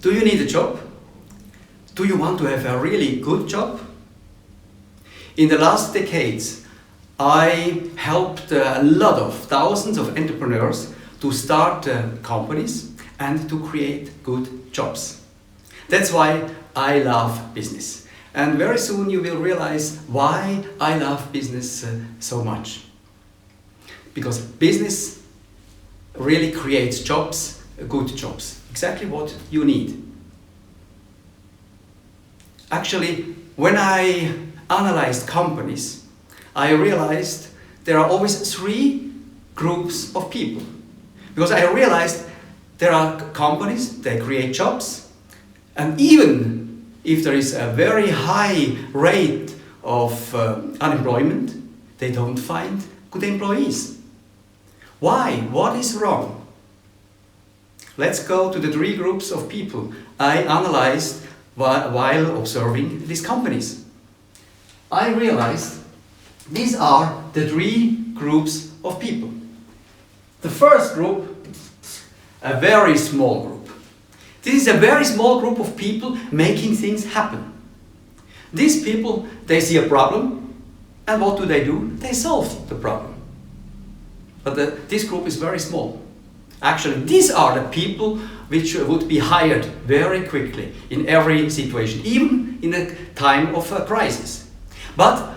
Do you need a job? Do you want to have a really good job? In the last decades, I helped a lot of thousands of entrepreneurs to start companies and to create good jobs. That's why I love business. And very soon you will realize why I love business so much. Because business really creates jobs, good jobs, exactly what you need. Actually, when I analyzed companies, I realized there are always three groups of people. Because I realized there are companies, they create jobs, and even if there is a very high rate of unemployment, they don't find good employees. Why? What is wrong? Let's go to the three groups of people I analyzed while observing these companies. I realized these are the three groups of people. The first group, a very small group. This is a very small group of people making things happen. These people, they see a problem, and what do? They solve the problem. But this group is very small. Actually, these are the people which would be hired very quickly in every situation, even in a time of a crisis. But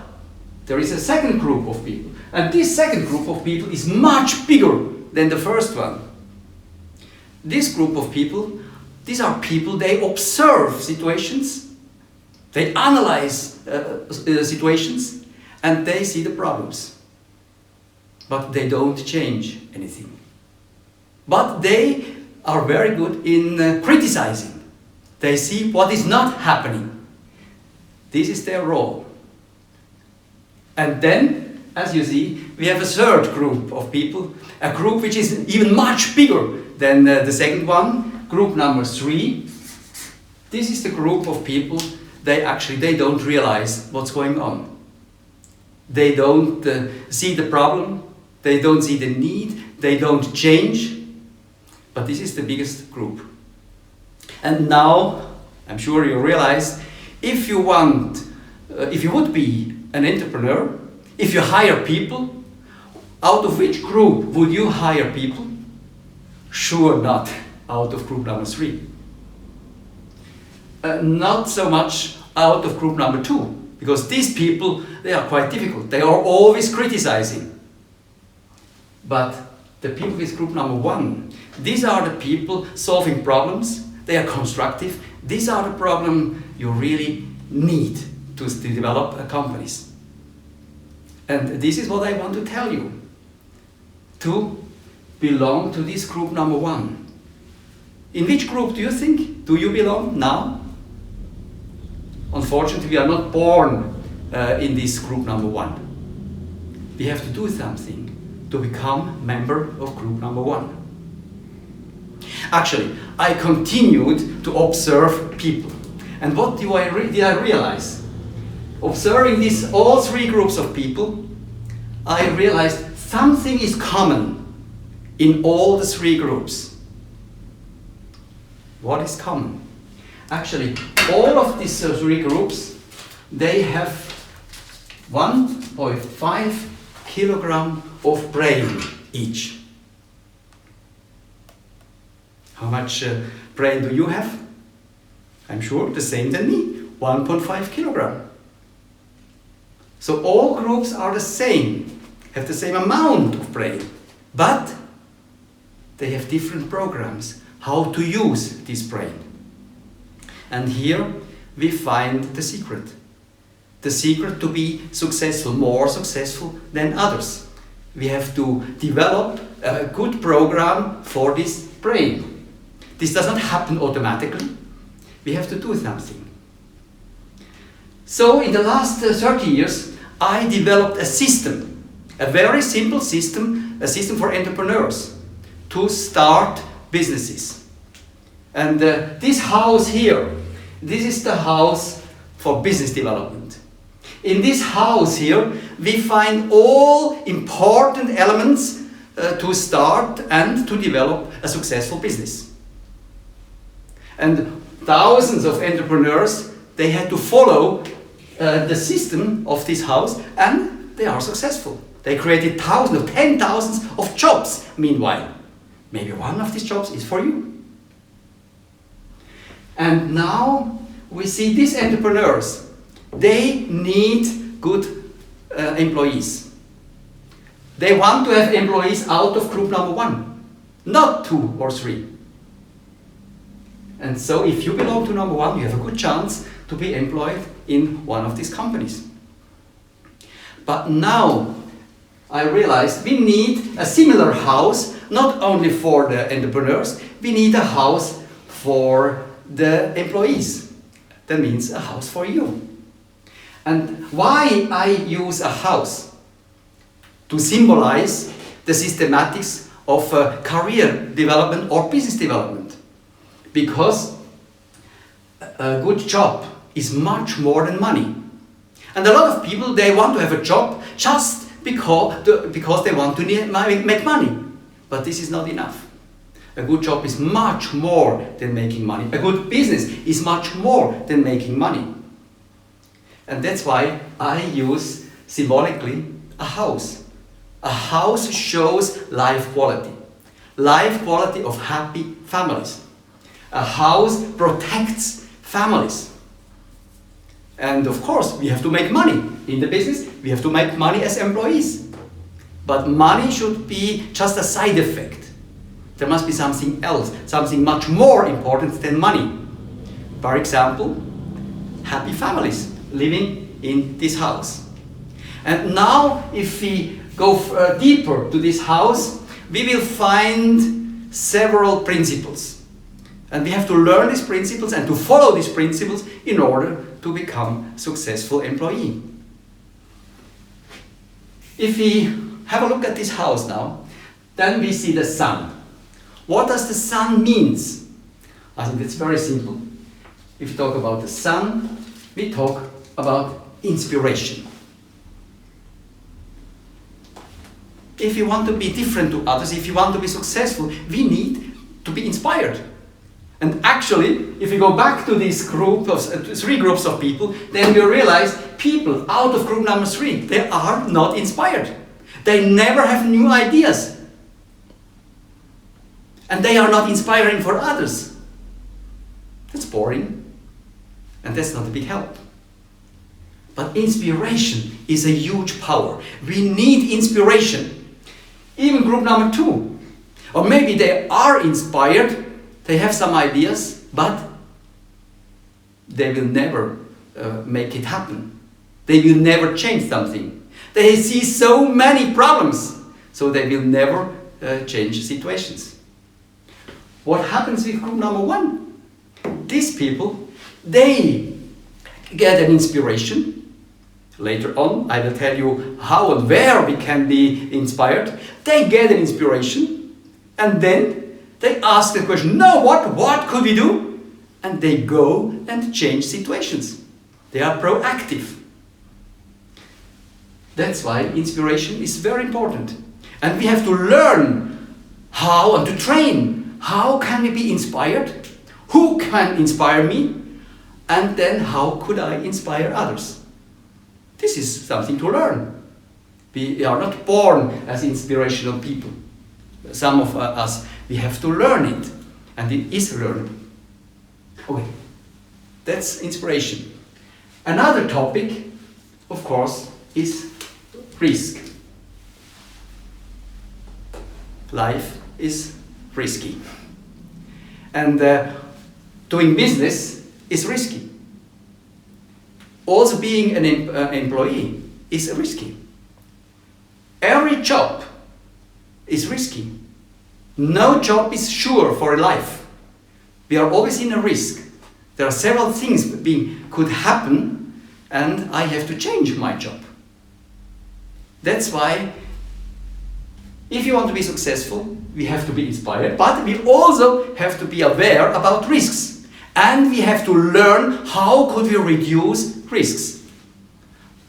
there is a second group of people, and this second group of people is much bigger than the first one. This group of people, these are people, they observe situations, they analyze situations, and they see the problems. But they don't change anything. But they are very good in criticizing. They see what is not happening. This is their role. And then, as you see, we have a third group of people, a group which is even much bigger than the second one, group number 3. This is the group of people, they don't realize what's going on. They don't see the problem, they don't see the need, they don't change. But this is the biggest group. And now, I'm sure you realize, if you would be an entrepreneur, if you hire people, out of which group would you hire people? Sure not out of group number 3. Not so much out of group number 2, because these people, they are quite difficult. They are always criticizing. But the people with group number 1, these are the people solving problems. They are constructive. These are the problems you really need to develop companies. And this is what I want to tell you. To belong to this group number 1. In which group do you think? Do you belong now? Unfortunately, we are not born in this group number 1. We have to do something to become member of group number 1. Actually, I continued to observe people. And what did I realize? Observing all 3 groups of people, I realized something is common in all the 3 groups. What is common? Actually, all of these 3 groups, they have 1.5 kilogram of brain each. How much brain do you have? I'm sure the same than me, 1.5 kilogram. So all groups are the same, have the same amount of brain, but they have different programs, how to use this brain. And here we find the secret. The secret to be successful, more successful than others. We have to develop a good program for this brain. This doesn't happen automatically. We have to do something. So in the last 30 years, I developed a system, a very simple system, a system for entrepreneurs to start businesses. And this house here, this is the house for business development. In this house here, we find all important elements to start and to develop a successful business. And thousands of entrepreneurs, they had to follow the system of this house, and they are successful. They created thousands of 10,000s of jobs meanwhile. Maybe one of these jobs is for you. And now we see these entrepreneurs, they need good employees. They want to have employees out of group number 1, not 2 or 3. And so if you belong to number 1, you have a good chance to be employed in one of these companies. But now I realized we need a similar house, not only for the entrepreneurs, we need a house for the employees. That means a house for you. And why I use a house? To symbolize the systematics of career development or business development. Because a good job is much more than money. And a lot of people, they want to have a job just because they want to make money. But this is not enough. A good job is much more than making money. A good business is much more than making money. And that's why I use symbolically a house. A house shows life quality. Life quality of happy families. A house protects families. And of course, we have to make money in the business. We have to make money as employees. But money should be just a side effect. There must be something else, something much more important than money. For example, happy families living in this house. And now, if we go deeper to this house, we will find several principles. And we have to learn these principles and to follow these principles in order to become a successful employee. If we have a look at this house now, then we see the sun. What does the sun mean? I think it's very simple. If we talk about the sun, we talk about inspiration. If you want to be different to others, if you want to be successful, we need to be inspired. And actually, if we go back to this group of 3 groups of people, then we realize people out of group number 3, they are not inspired. They never have new ideas. And they are not inspiring for others. That's boring. And that's not a big help. But inspiration is a huge power. We need inspiration. Even group number 2. Or maybe they are inspired, they have some ideas, but they will never make it happen. They will never change something. They see so many problems, so they will never change situations. What happens with group number 1? These people, they get an inspiration. Later on, I will tell you how and where we can be inspired. They get an inspiration, and then they ask the question, no, what could we do? And they go and change situations. They are proactive. That's why inspiration is very important. And we have to learn how and to train. How can we be inspired? Who can inspire me? And then how could I inspire others? This is something to learn. We are not born as inspirational people. Some of us, we have to learn it. And it is learnable. Okay, that's inspiration. Another topic, of course, is risk. Life is risky. And doing business is risky. Also being an employee is risky. Every job is risky. No job is sure for life. We are always in a risk. There are several things could happen, and I have to change my job. That's why if you want to be successful, we have to be inspired, but we also have to be aware about risks. And we have to learn how could we reduce risks.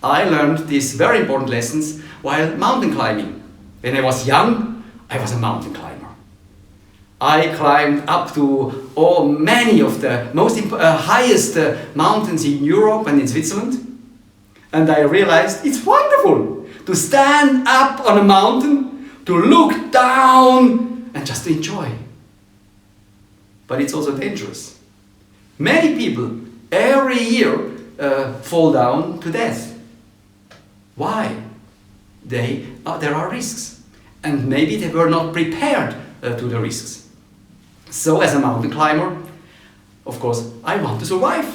I learned these very important lessons while mountain climbing. When I was young, I was a mountain climber. I climbed up to many of the most highest mountains in Europe and in Switzerland, and I realized it's wonderful to stand up on a mountain, to look down and just to enjoy. But it's also dangerous. Many people every year fall down to death. Why? There are risks, and maybe they were not prepared to the risks. So as a mountain climber, of course, I want to survive.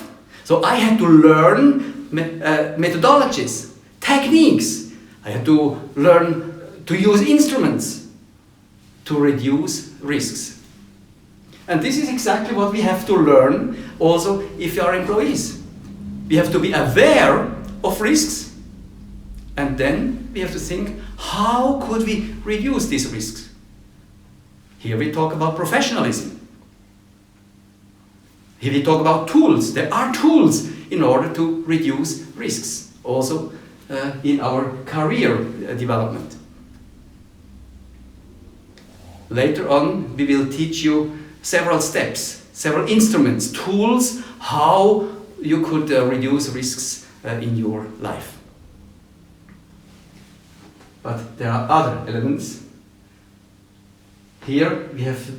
So I had to learn methodologies, techniques. I had to learn to use instruments to reduce risks. And this is exactly what we have to learn also if you are employees. We have to be aware of risks, and then we have to think, how could we reduce these risks? Here we talk about professionalism. Here we talk about tools. There are tools in order to reduce risks, also in our career development. Later on, we will teach you several steps, several instruments, tools, how you could reduce risks in your life. But there are other elements. Here we have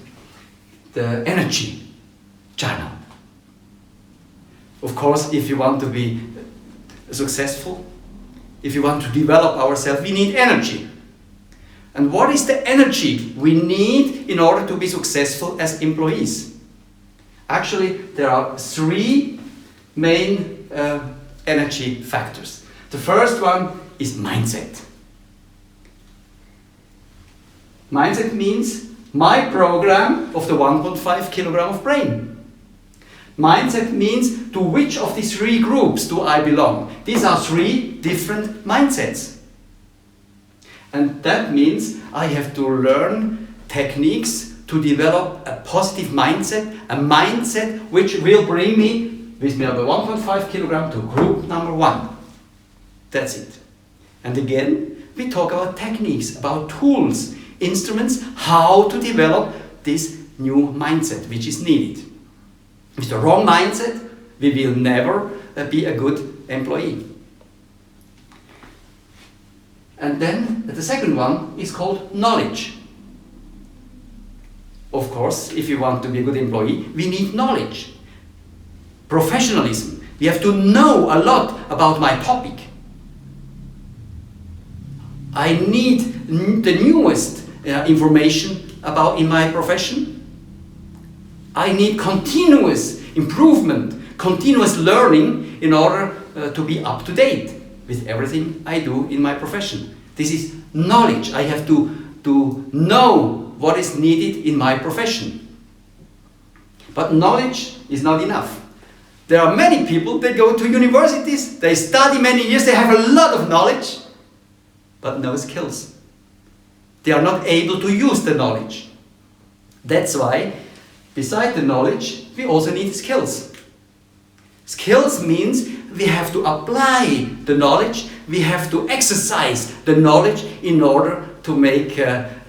the energy channel. Of course, if you want to be successful, if you want to develop ourselves, we need energy. And what is the energy we need in order to be successful as employees? Actually, there are three main energy factors. The first one is mindset. Mindset means my program of the 1.5 kilogram of brain. Mindset means to which of these three groups do I belong? These are three different mindsets. And that means I have to learn techniques to develop a positive mindset, a mindset which will bring me with me over 1.5 kilogram to group number 1. That's it. And again, we talk about techniques, about tools, instruments, how to develop this new mindset which is needed. With the wrong mindset, we will never be a good employee. And then the second one is called knowledge. Of course, if you want to be a good employee, we need knowledge. Professionalism. We have to know a lot about my topic. I need the newest information in my profession. I need continuous improvement, continuous learning in order to be up to date with everything I do in my profession. This is knowledge. I have to know what is needed in my profession. But knowledge is not enough. There are many people, they go to universities, they study many years, they have a lot of knowledge, but no skills. They are not able to use the knowledge. That's why, beside the knowledge, we also need skills. Skills means we have to apply the knowledge, we have to exercise the knowledge in order to make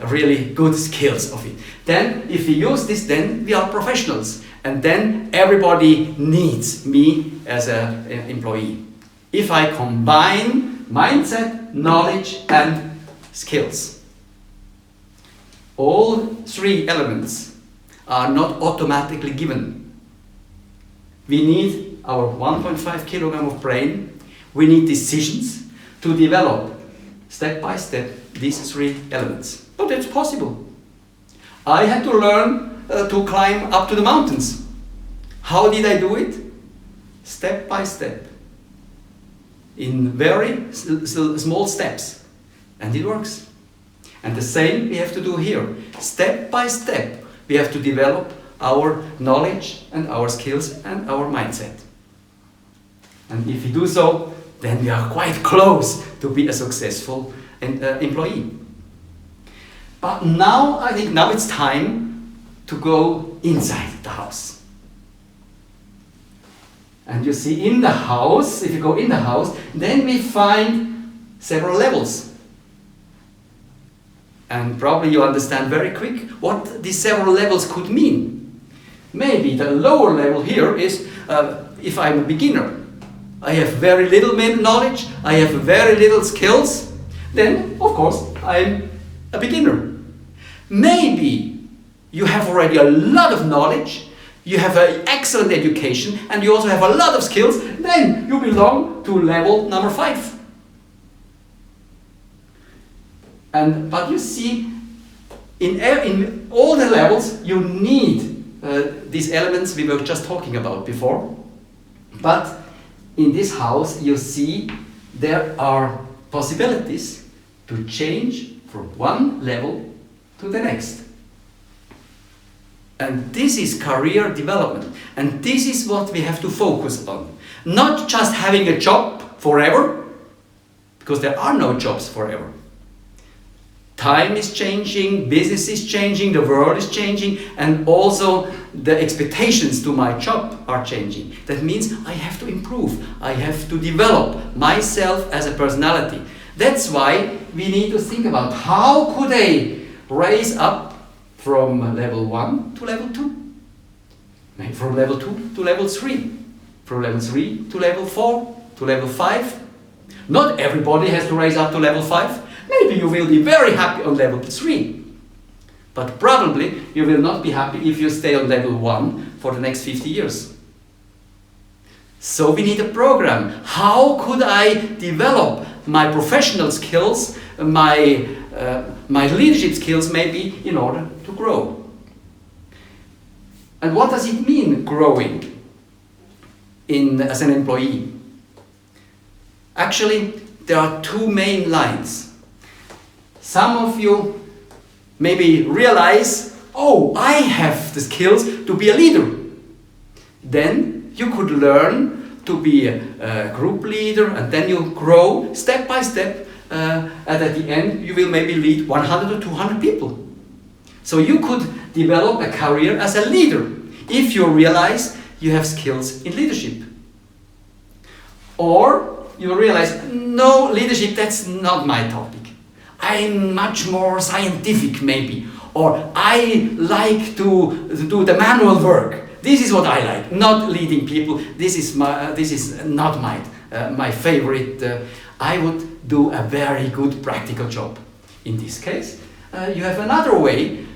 really good skills of it. Then, if we use this, then we are professionals. And then everybody needs me as an employee. If I combine mindset, knowledge, and skills. All three elements are not automatically given. We need our 1.5 kilogram of brain. We need decisions to develop step by step these three elements. But it's possible. I had to learn to climb up to the mountains. How did I do it? Step by step. In very small steps. And it works. And the same we have to do here. Step by step, we have to develop our knowledge and our skills and our mindset. And if we do so, then we are quite close to be a successful employee. But now, I think now it's time to go inside the house. And you see in the house, if you go in the house, then we find several levels. And probably you understand very quick what these several levels could mean. Maybe the lower level here is if I'm a beginner. I have very little knowledge, I have very little skills, then of course I'm a beginner. Maybe you have already a lot of knowledge, you have an excellent education, and you also have a lot of skills, then you belong to level number 5. But you see, in all the levels you need these elements we were just talking about before. But in this house you see there are possibilities to change from one level to the next. And this is career development. And this is what we have to focus on. Not just having a job forever, because there are no jobs forever. Time is changing, business is changing, the world is changing, and also the expectations to my job are changing. That means I have to improve, I have to develop myself as a personality. That's why we need to think about how could I raise up from level 1 to level 2, maybe from level 2 to level 3, from level 3 to level 4 to level 5. Not everybody has to raise up to level 5. Maybe you will be very happy on level 3, but probably you will not be happy if you stay on level 1 for the next 50 years. So we need a program. How could I develop my professional skills, my leadership skills maybe, in order to grow? And what does it mean, growing as an employee? Actually, there are 2 main lines. Some of you maybe realize, oh, I have the skills to be a leader. Then you could learn to be a group leader, and then you grow step by step, and at the end you will maybe lead 100 or 200 people. So you could develop a career as a leader if you realize you have skills in leadership. Or you realize, no, leadership, that's not my topic. I'm much more scientific maybe, or I like to do the manual work. This is what I like, not leading people. This is not my favorite. I would do a very good practical job. In this case, you have another way.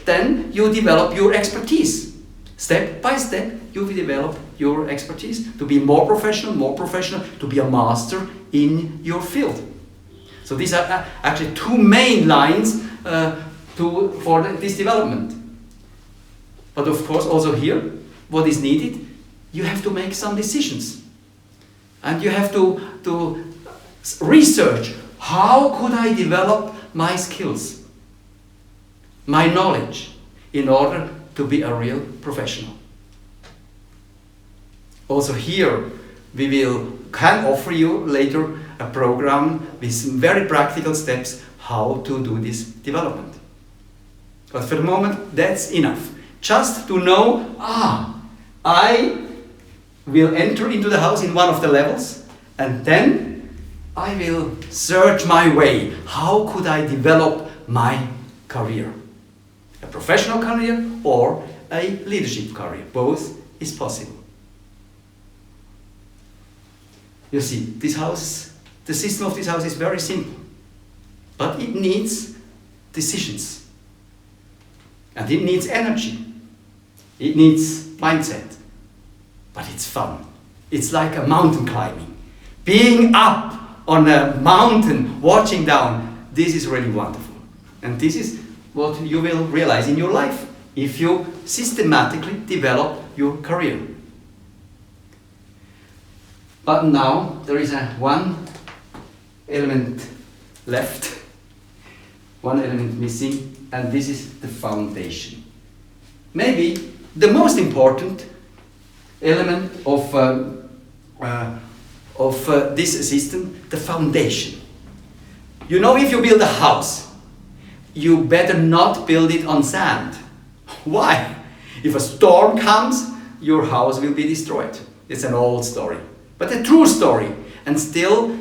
Then you develop your expertise. Step by step, you will develop your expertise to be more professional, to be a master in your field. So these are actually 2 main lines for this development. But of course, also here, what is needed, you have to make some decisions. And you have to research, how could I develop my skills, my knowledge, in order to be a real professional. Also here, we can offer you later a program with some very practical steps how to do this development. But for the moment, that's enough. Just to know, I will enter into the house in one of the levels, and then I will search my way. How could I develop my career? A professional career or a leadership career. Both is possible. You see, this house, the system of this house is very simple, but it needs decisions, and it needs energy, it needs mindset, but it's fun. It's like a mountain climbing. Being up on a mountain, watching down, this is really wonderful. And this is what you will realize in your life if you systematically develop your career. But now there is one element left, one element missing, and this is the foundation. Maybe the most important element of this system, the foundation. You know, if you build a house, you better not build it on sand. Why? If a storm comes, your house will be destroyed. It's an old story, but a true story, and still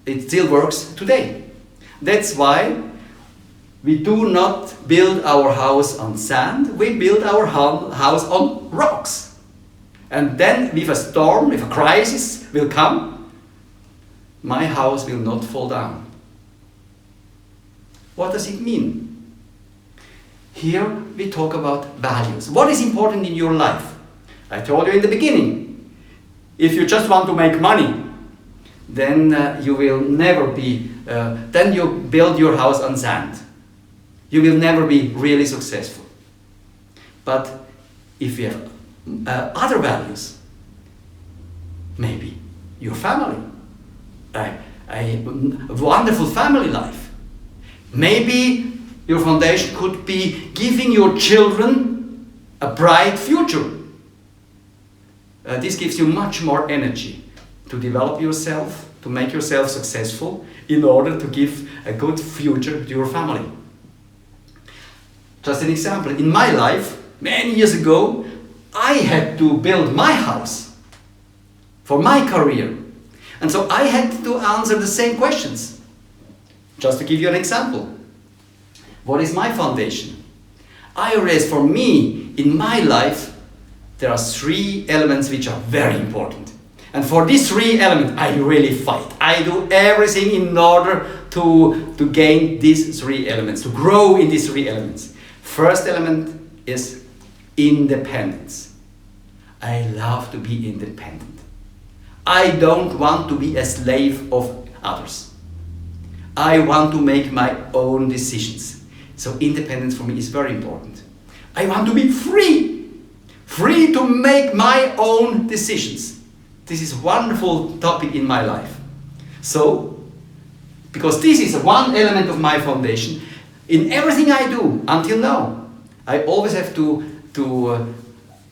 it still works today. That's why We do not build our house on sand, we build our house on rocks. And then if a storm, if a crisis will come, my house will not fall down. What does it mean? Here we talk about values. What is important in your life? I told you in the beginning, if you just want to make money, then you will never be, then you build your house on sand. You will never be really successful. But if you have other values, maybe your family, a wonderful family life. Maybe your foundation could be giving your children a bright future. This gives you much more energy to develop yourself, to make yourself successful in order to give a good future to your family. Just an example, in my life, many years ago, I had to build my house for my career. And so I had to answer the same questions. Just to give you an example. What is my foundation? I realize for me, in my life, there are 3 elements which are very important. And for these 3 elements, I really fight. I do everything in order to gain these 3 elements, to grow in these 3 elements. First element is independence. I love to be independent. I don't want to be a slave of others. I want to make my own decisions. So independence for me is very important. I want to be free. Free to make my own decisions. This is a wonderful topic in my life. So, because this is one element of my foundation, in everything I do until now, I always have to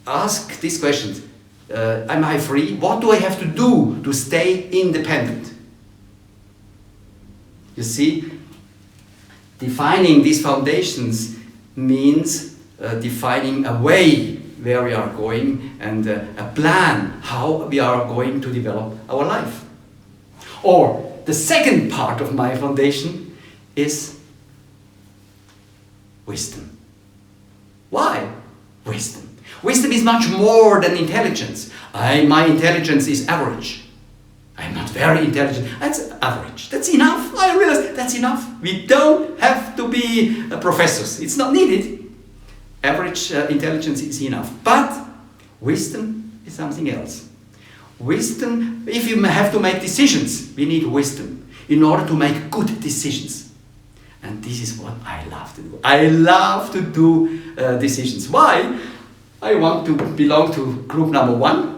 ask these questions. Am I free? What do I have to do to stay independent? You see, defining these foundations means defining a way where we are going and a plan how we are going to develop our life. Or the second part of my foundation is wisdom. Why wisdom? Wisdom is much more than intelligence. My intelligence is average. I'm not very intelligent. That's average. That's enough. I realize that's enough. We don't have to be professors. It's not needed. Average intelligence is enough. But wisdom is something else. Wisdom, if you have to make decisions, we need wisdom in order to make good decisions. And this is what I love to do. I love to do decisions. Why? I want to belong to group number 1.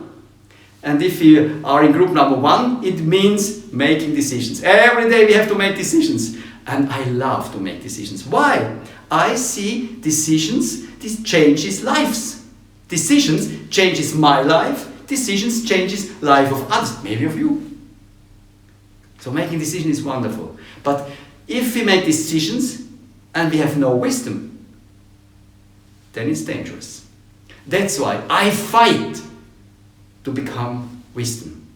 And if you are in group number 1, it means making decisions. Every day we have to make decisions. And I love to make decisions. Why? I see decisions, this changes lives. Decisions changes my life. Decisions changes life of others, maybe of you. So making decisions is wonderful. But if we make decisions and we have no wisdom, then it's dangerous. That's why I fight to become wisdom.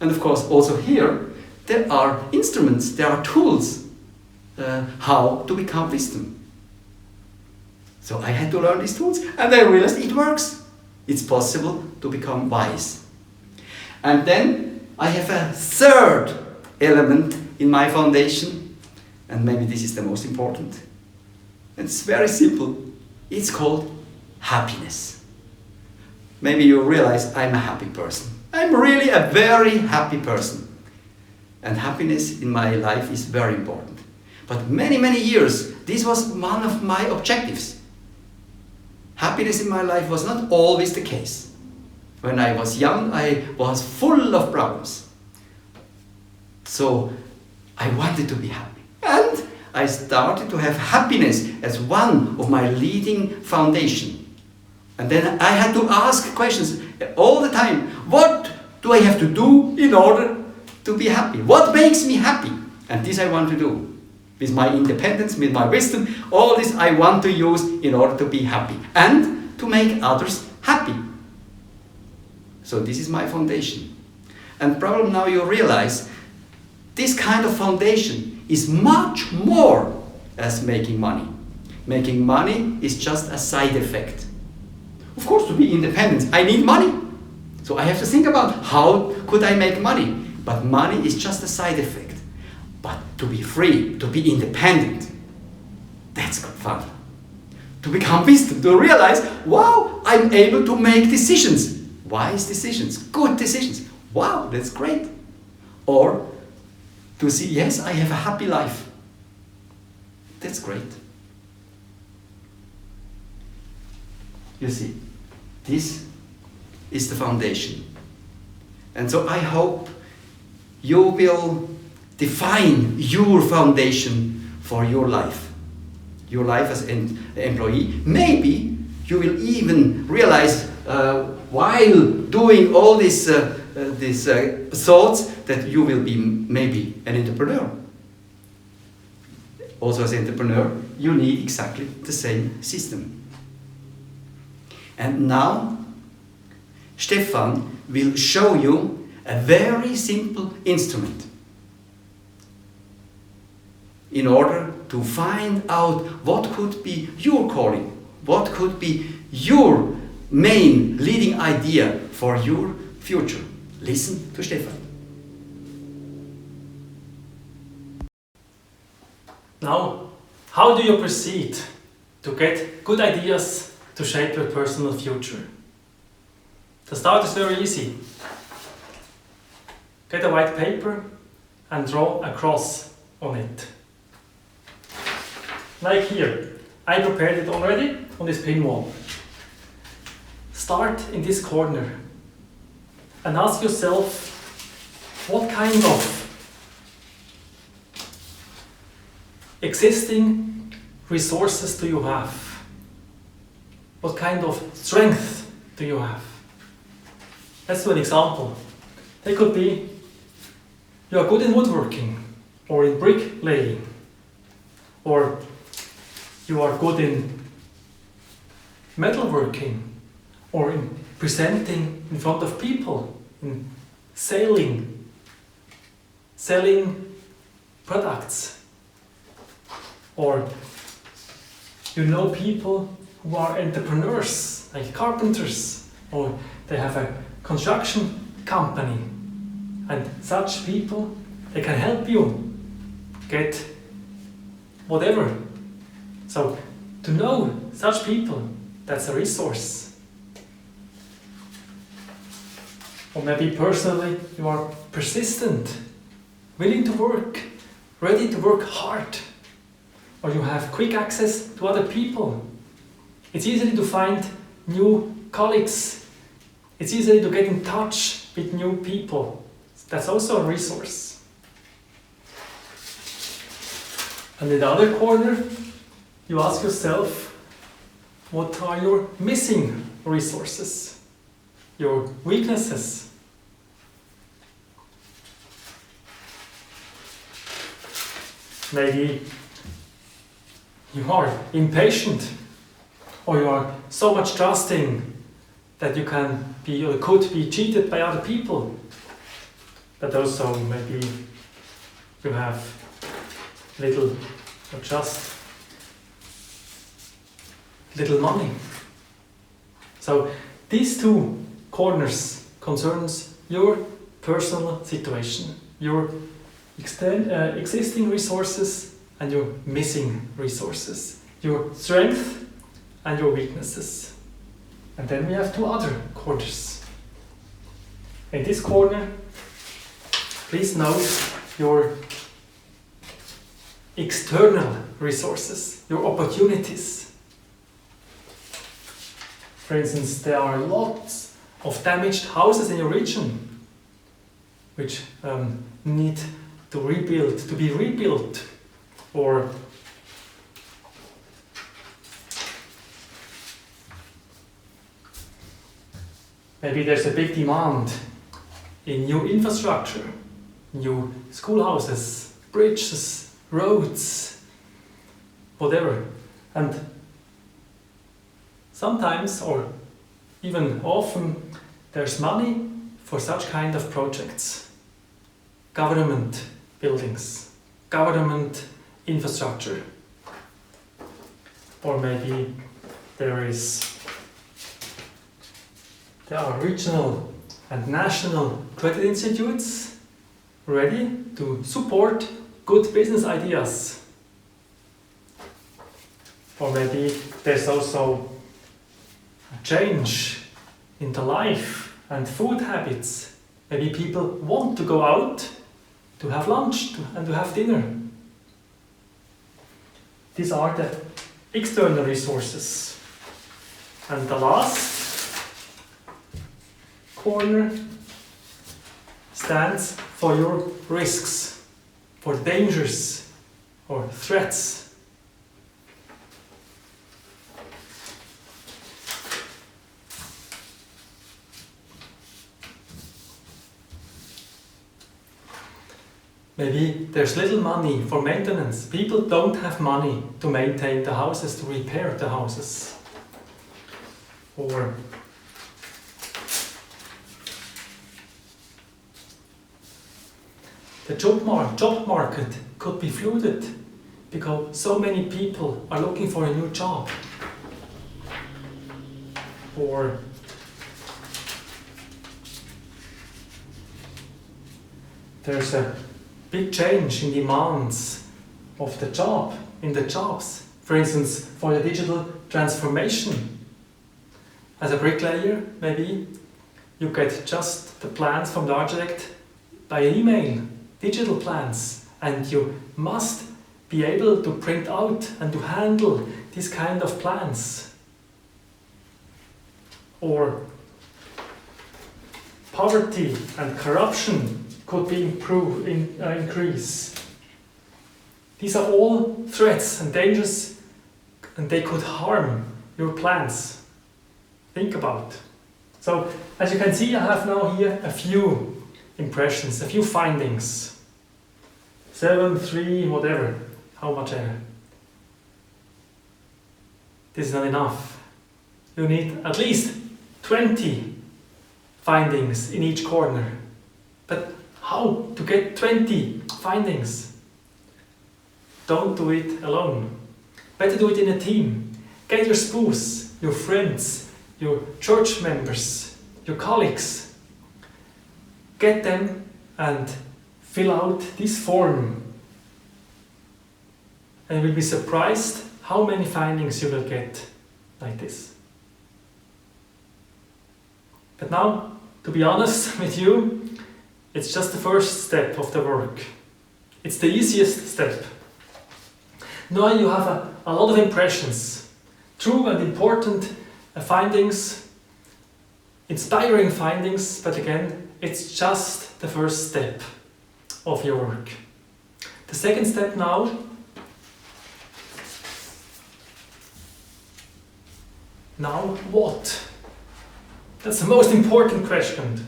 And of course, also here, there are instruments, there are tools how to become wisdom. So I had to learn these tools and I realized it works. It's possible to become wise. And then I have a third element in my foundation, and maybe this is the most important. It's very simple. It's called happiness. Maybe you realize I'm a happy person. I'm really a very happy person. And happiness in my life is very important. But many, many years, this was one of my objectives. Happiness in my life was not always the case. When I was young, I was full of problems. So I wanted to be happy. And I started to have happiness as one of my leading foundation. And then I had to ask questions all the time. What do I have to do in order to be happy? What makes me happy? And this I want to do. With my independence, with my wisdom, all this I want to use in order to be happy. And to make others happy. So this is my foundation. And probably now you realize this kind of foundation is much more as making money. Making money is just a side effect. Of course, to be independent, I need money. So I have to think about how could I make money. But money is just a side effect. But to be free, to be independent, that's good fun. To become wisdom, to realize, wow, I'm able to make decisions. Wise decisions, good decisions. Wow, that's great. Or to see, yes, I have a happy life. That's great. You see, this is the foundation. And so I hope you will define your foundation for your life. Your life as an employee. Maybe you will even realize while doing all these thoughts that you will be maybe an entrepreneur. Also as an entrepreneur, you need exactly the same system. And now, Stefan will show you a very simple instrument in order to find out what could be your calling, what could be your main leading idea for your future. Listen to Stefan. Now, how do you proceed to get good ideas to shape your personal future? The start is very easy. Get a white paper and draw a cross on it. Like here, I prepared it already on this pin wall. Start in this corner and ask yourself, what kind of existing resources do you have? What kind of strength do you have? Let's do an example. They could be, you are good in woodworking or in bricklaying, or you are good in metalworking or in presenting in front of people, in selling products, or you know people who are entrepreneurs, like carpenters, or they have a construction company, and such people, they can help you get whatever. So to know such people, that's a resource. Or maybe personally you are persistent, willing to work, ready to work hard, or you have quick access to other people. It's easy to find new colleagues. It's easy to get in touch with new people. That's also a resource. And in the other corner, you ask yourself, what are your missing resources? Your weaknesses? Maybe you are impatient, or you are so much trusting that you can be or could be cheated by other people. But also maybe you have little or just little money. So these two corners concerns your personal situation, your existing resources and your missing resources, your strength and your weaknesses. And then we have two other corners. In this corner, please note your external resources, your opportunities. For instance, there are lots of damaged houses in your region which need to be rebuilt, or maybe there's a big demand in new infrastructure, new schoolhouses, bridges, roads, whatever. And sometimes, or even often, there's money for such kind of projects. Government buildings, government infrastructure, Or maybe there are regional and national credit institutes ready to support good business ideas. Or maybe there's also a change in the life and food habits. Maybe people want to go out to have lunch and to have dinner. These are the external resources. And the last corner stands for your risks, for dangers or threats. Maybe there's little money for maintenance. People don't have money to maintain the houses, to repair the houses. Or the job market could be flooded because so many people are looking for a new job. Or there's a big change in demands of the job, in the jobs. For instance, for the digital transformation. As a bricklayer, maybe you get just the plans from the architect by email, digital plans, and you must be able to print out and to handle these kind of plans. Or poverty and corruption could be increase. These are all threats and dangers, and they could harm your plans. Think about. So, as you can see, I have now here a few impressions, a few findings. 7, 3, whatever, how much ever. This is not enough. You need at least 20 findings in each corner. But how to get 20 findings? Don't do it alone. Better do it in a team. Get your spouse, your friends, your church members, your colleagues. Get them and fill out this form. And you'll be surprised how many findings you will get like this. But now, to be honest with you, it's just the first step of the work. It's the easiest step. Now you have a lot of impressions, true and important findings, inspiring findings, but again, it's just the first step of your work. The second step now, what? That's the most important question.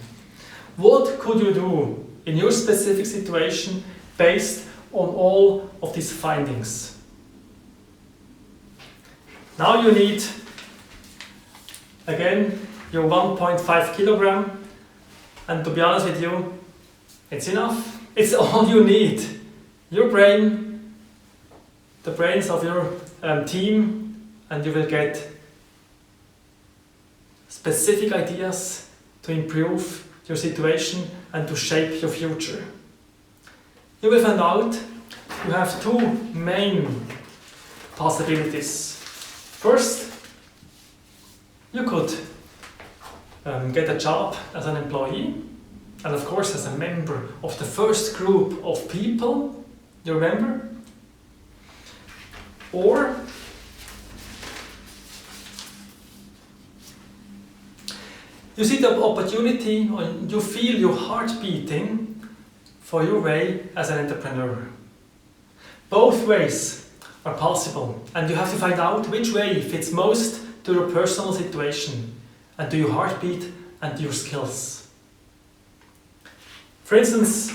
What could you do in your specific situation based on all of these findings? Now you need, again, your 1.5 kilogram, and to be honest with you, it's enough. It's all you need. Your brain, the brains of your team, and you will get specific ideas to improve your situation and to shape your future. You will find out you have two main possibilities. First, you could get a job as an employee, and of course as a member of the first group of people, you remember? Or you see the opportunity, or you feel your heart beating for your way as an entrepreneur. Both ways are possible, and you have to find out which way fits most to your personal situation and to your heartbeat and to your skills. For instance,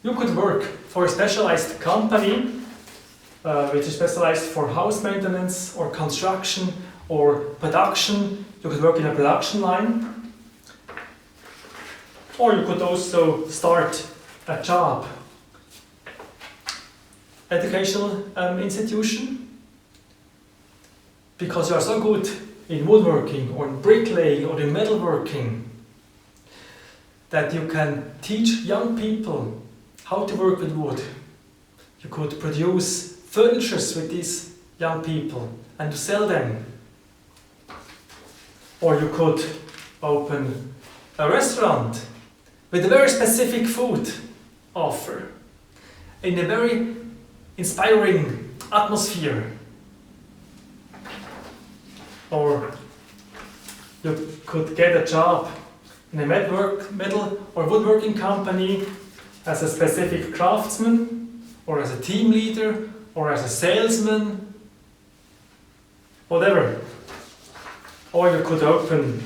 you could work for a specialized company which is specialized for house maintenance or construction or production. You could work in a production line, or you could also start a job educational institution, because you are so good in woodworking or in bricklaying or in metalworking that you can teach young people how to work with wood. You could produce furniture with these young people and sell them. Or you could open a restaurant with a very specific food offer in a very inspiring atmosphere. Or you could get a job in a metal or woodworking company as a specific craftsman, or as a team leader, or as a salesman, whatever. Or you could open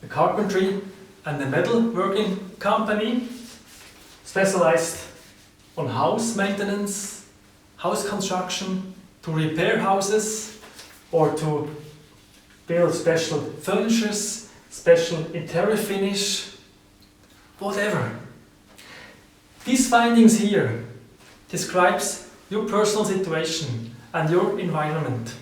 a carpentry and a metalworking company specialized on house maintenance, house construction, to repair houses, or to build special furnitures, special interior finish, whatever. These findings here describes your personal situation and your environment.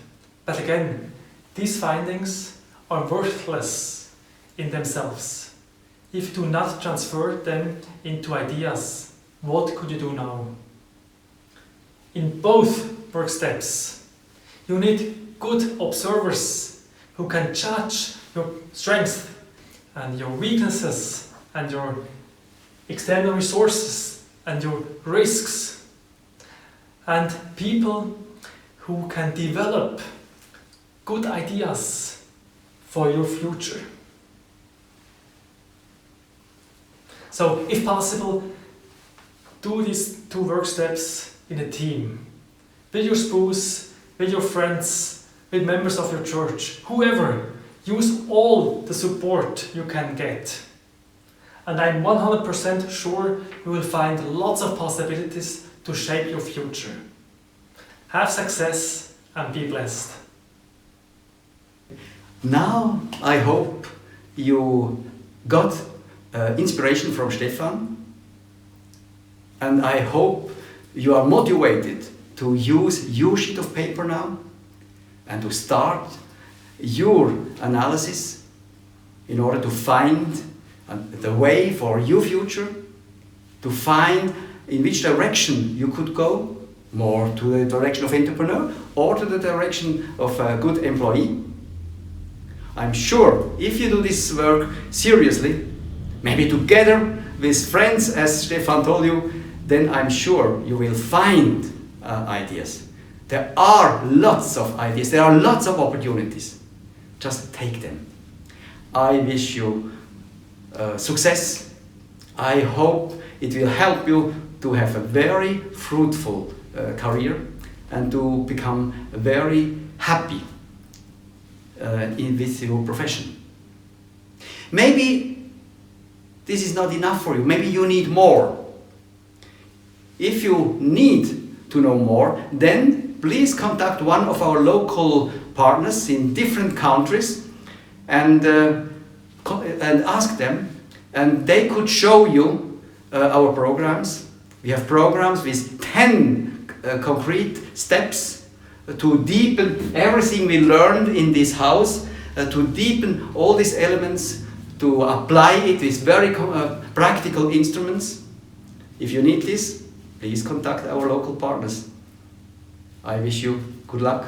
But again, these findings are worthless in themselves if you do not transfer them into ideas. What could you do now? In both work steps, you need good observers who can judge your strengths and your weaknesses and your external resources and your risks, and people who can develop good ideas for your future. So, if possible, do these two work steps in a team, with your spouse, with your friends, with members of your church, whoever. Use all the support you can get. And I'm 100% sure you will find lots of possibilities to shape your future. Have success and be blessed. Now I hope you got inspiration from Stefan, and I hope you are motivated to use your sheet of paper now and to start your analysis in order to find the way for your future, to find in which direction you could go, more to the direction of entrepreneur or to the direction of a good employee. I'm sure if you do this work seriously, maybe together with friends, as Stefan told you, then I'm sure you will find ideas. There are lots of ideas, there are lots of opportunities. Just take them. I wish you success. I hope it will help you to have a very fruitful career and to become very happy with your profession. Maybe this is not enough for you. Maybe you need more. If you need to know more, then please contact one of our local partners in different countries and ask them, and they could show you our programs. We have programs with 10 concrete steps to deepen everything we learned in this house, to deepen all these elements, to apply it with very practical instruments. If you need this, please contact our local partners. I wish you good luck.